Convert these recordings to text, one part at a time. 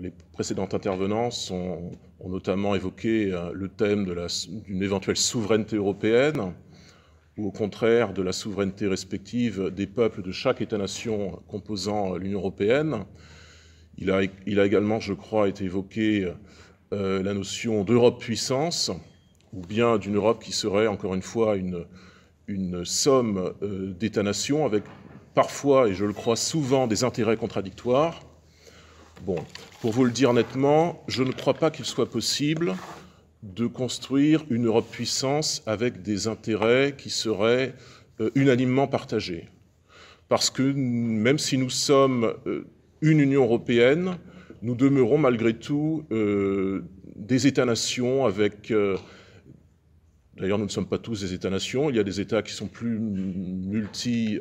Les précédents intervenants ont notamment évoqué le thème d'une éventuelle souveraineté européenne, ou au contraire de la souveraineté respective des peuples de chaque État-nation composant l'Union européenne. Il a également, je crois, été évoqué la notion d'Europe-puissance, ou bien d'une Europe qui serait, encore une fois, une somme d'États-nations avec parfois, et je le crois souvent, des intérêts contradictoires. Bon, pour vous le dire nettement, je ne crois pas qu'il soit possible de construire une Europe-puissance avec des intérêts qui seraient unanimement partagés. Parce que même si nous sommes une Union européenne, nous demeurons malgré tout des États-nations avec... D'ailleurs, nous ne sommes pas tous des États-nations. Il y a des États qui sont plus qui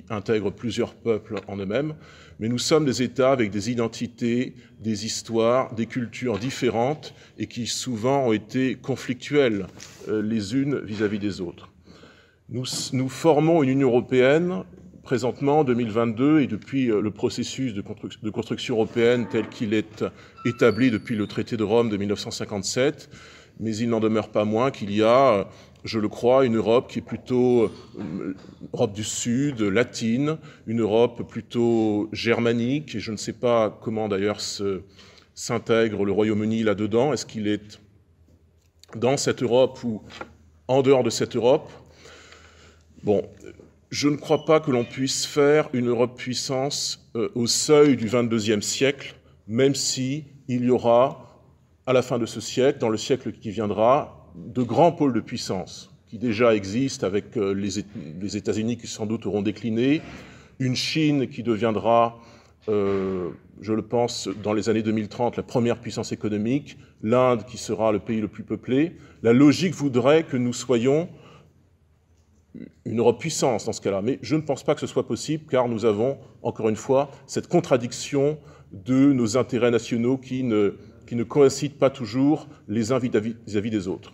intègrent plusieurs peuples en eux-mêmes. Mais nous sommes des États avec des identités, des histoires, des cultures différentes et qui souvent ont été conflictuelles les unes vis-à-vis des autres. Nous formons une Union européenne présentement en 2022 et depuis le processus de construction européenne tel qu'il est établi depuis le traité de Rome de 1957. Mais il n'en demeure pas moins qu'il y a, je le crois, une Europe qui est plutôt Europe du Sud, latine, une Europe plutôt germanique, et je ne sais pas comment d'ailleurs s'intègre le Royaume-Uni là-dedans. Est-ce qu'il est dans cette Europe ou en dehors de cette Europe? Bon, je ne crois pas que l'on puisse faire une Europe-puissance au seuil du XXIe siècle, même si il y aura à la fin de ce siècle, dans le siècle qui viendra, de grands pôles de puissance qui déjà existent avec les États-Unis qui sans doute auront décliné, une Chine qui deviendra, je le pense, dans les années 2030, la première puissance économique, l'Inde qui sera le pays le plus peuplé. La logique voudrait que nous soyons une Europe-puissance dans ce cas-là. Mais je ne pense pas que ce soit possible car nous avons, encore une fois, cette contradiction de nos intérêts nationaux qui ne coïncident pas toujours les uns vis-à-vis des autres.